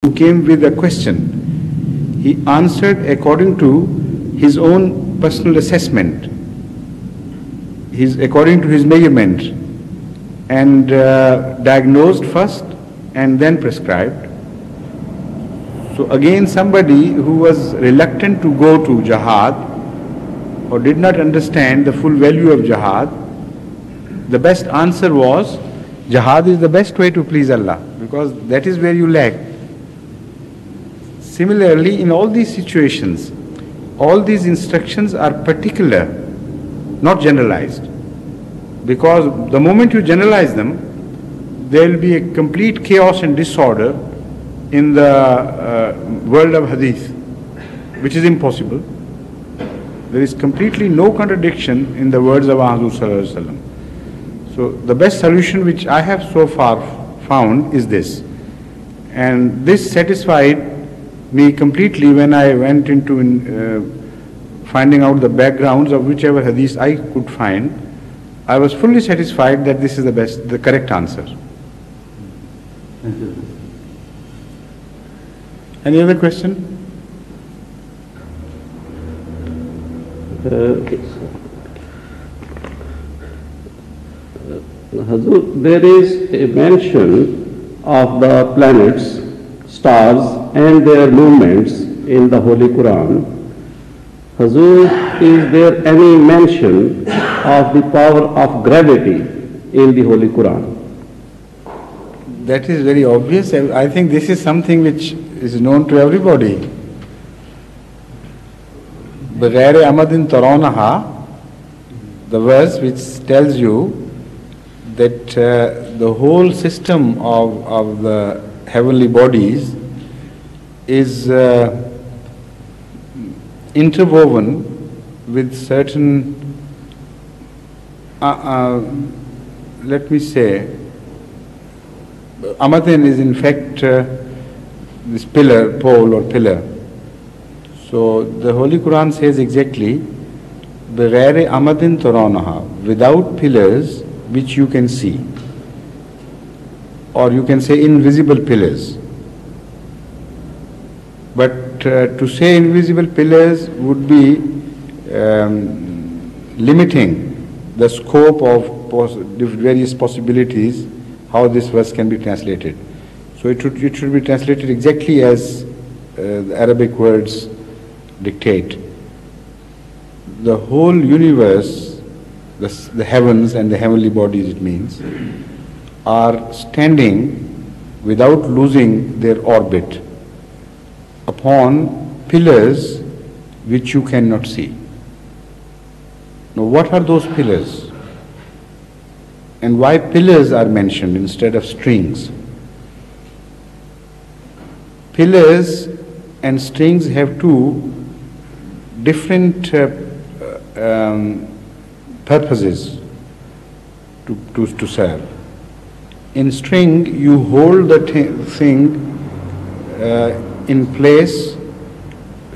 who came with a question. He answered according to his own personal assessment, according to his measurement, and diagnosed first and then prescribed. So again, somebody who was reluctant to go to jihad or did not understand the full value of jihad, the best answer was, jihad is the best way to please Allah, because that is where you lack. Similarly, in all these situations, all these instructions are particular, not generalized. Because the moment you generalize them, there will be a complete chaos and disorder in the world of hadith, which is impossible. There is completely no contradiction in the words of Muhammad. So the best solution which I have so far found is this. And this satisfied me completely when I went into finding out the backgrounds of whichever hadith I could find. I was fully satisfied that this is the correct answer. Thank you. Any other question? Hazur, there is a mention of the planets, stars and their movements in the Holy Quran. Hazur, is there any mention of the power of gravity in the Holy Quran? That is very obvious. I think this is something which is known to everybody. بغير أمد ترونها, the verse which tells you that the whole system of the heavenly bodies is interwoven with certain, let me say, Amadin is in fact this pillar, pole or pillar. So the Holy Quran says exactly, بغير أمد ترونها, without pillars which you can see, or you can say invisible pillars. But to say invisible pillars would be limiting the scope of various possibilities how this verse can be translated. So it should be translated exactly as the Arabic words dictate. The whole universe, the heavens and the heavenly bodies it means, are standing without losing their orbit upon pillars which you cannot see. Now what are those pillars? And why pillars are mentioned instead of strings? Pillars and strings have two different purposes to serve. In string, you hold the thing in place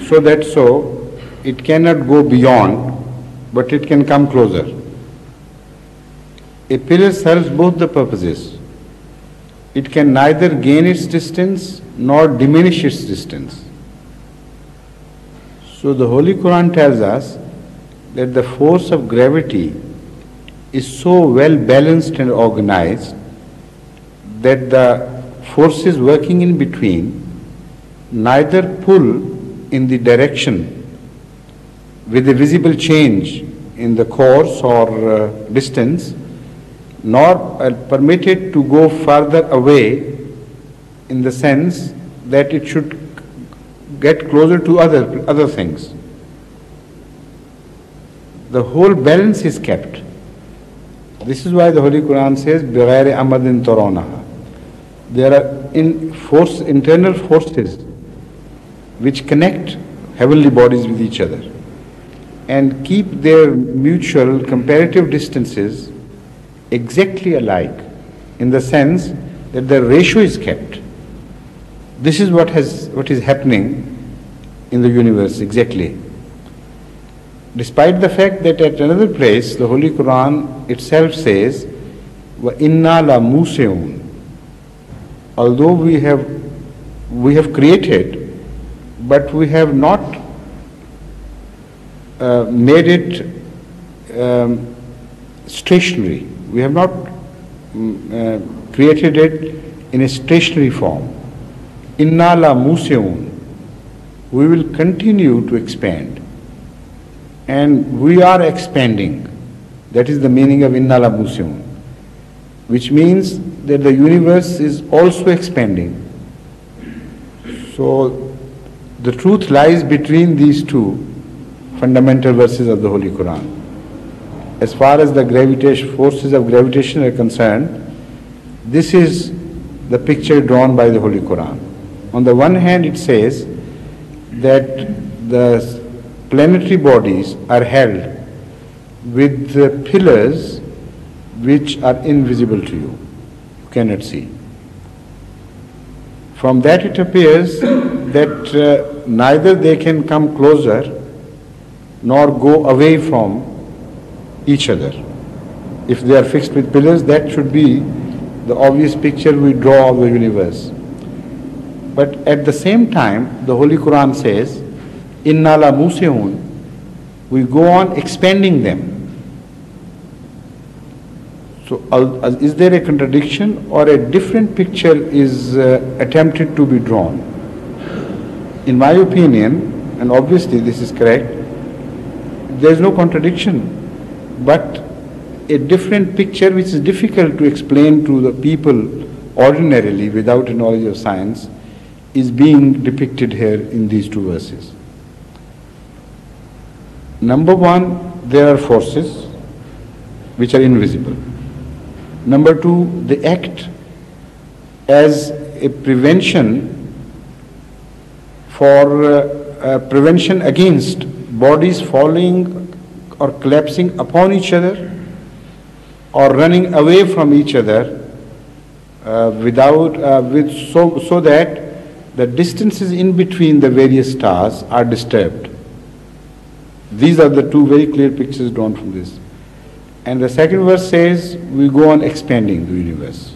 so that it cannot go beyond, but it can come closer. A pillar serves both the purposes. It can neither gain its distance nor diminish its distance. So the Holy Quran tells us that the force of gravity is so well balanced and organized that the forces working in between neither pull in the direction with a visible change in the course or distance, nor permit it to go further away in the sense that it should get closer to other things. The whole balance is kept. This is why the Holy Quran says, بِغَيْرِ أَمَدٍ تَرَوْنَهَا. There are internal forces which connect heavenly bodies with each other and keep their mutual comparative distances exactly alike, in the sense that the ratio is kept. This is what is happening in the universe exactly. Despite the fact that at another place the Holy Quran itself says, وَإِنَّا لَمُوسِعُونَ, although we have we have created, but we have not made it stationary. We have not created it in a stationary form. Inna la museun. We will continue to expand. And we are expanding. That is the meaning of Inna la museun, which means that the universe is also expanding. So the truth lies between these two fundamental verses of the Holy Quran. As far as the forces of gravitation are concerned, this is the picture drawn by the Holy Quran. On the one hand, it says that the planetary bodies are held with the pillars which are invisible to you. You cannot see. From that it appears that neither they can come closer nor go away from each other. If they are fixed with pillars, that should be the obvious picture we draw of the universe. But at the same time, the Holy Quran says, Inna la museun, we go on expanding them. So is there a contradiction or a different picture is attempted to be drawn? In my opinion, and obviously this is correct, there is no contradiction, but a different picture which is difficult to explain to the people ordinarily without a knowledge of science is being depicted here in these two verses. Number one, there are forces which are invisible. Number two, they act as a prevention prevention against bodies falling or collapsing upon each other or running away from each other so that the distances in between the various stars are disturbed. These are the two very clear pictures drawn from this. And the second verse says, we go on expanding the universe.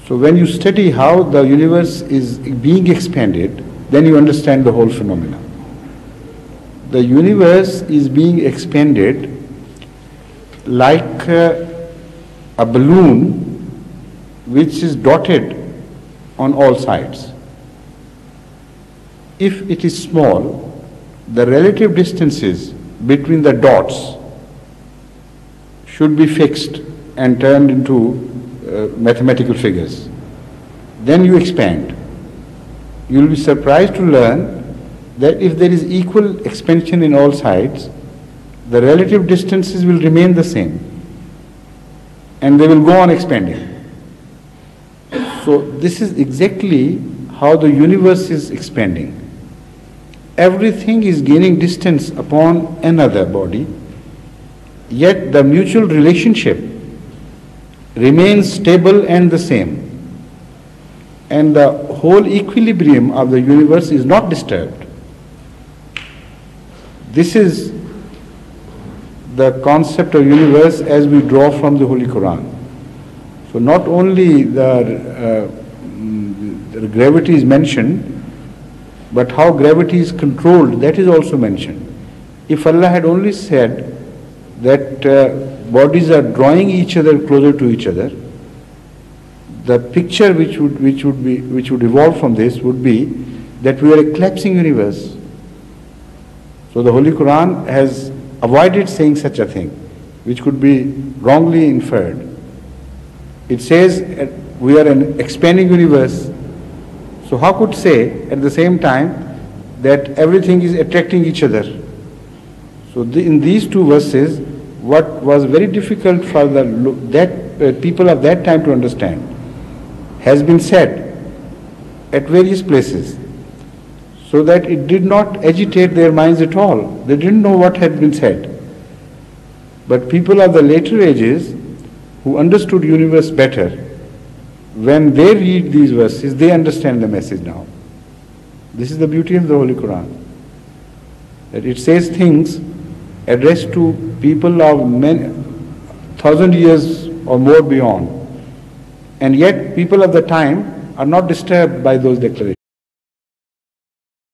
So when you study how the universe is being expanded, then you understand the whole phenomena. The universe is being expanded like a balloon which is dotted on all sides. If it is small, the relative distances between the dots should be fixed and turned into mathematical figures. Then you expand. You will be surprised to learn that if there is equal expansion in all sides, the relative distances will remain the same and they will go on expanding. So this is exactly how the universe is expanding. Everything is gaining distance upon another body, yet the mutual relationship remains stable and the same. And the whole equilibrium of the universe is not disturbed. This is the concept of universe as we draw from the Holy Quran. So not only the gravity is mentioned, but how gravity is controlled, that is also mentioned. If Allah had only said that bodies are drawing each other closer to each other, the picture which would evolve from this would be that we are a collapsing universe. So the Holy Quran has avoided saying such a thing, which could be wrongly inferred. It says we are an expanding universe. So how could say at the same time that everything is attracting each other? So in these two verses, what was very difficult for people of that time to understand has been said at various places, so that it did not agitate their minds at all. They didn't know what had been said. But people of the later ages who understood universe better, when they read these verses, they understand the message now. This is the beauty of the Holy Quran. That it says things addressed to people of many 1,000 years or more beyond. And yet people of the time are not disturbed by those declarations.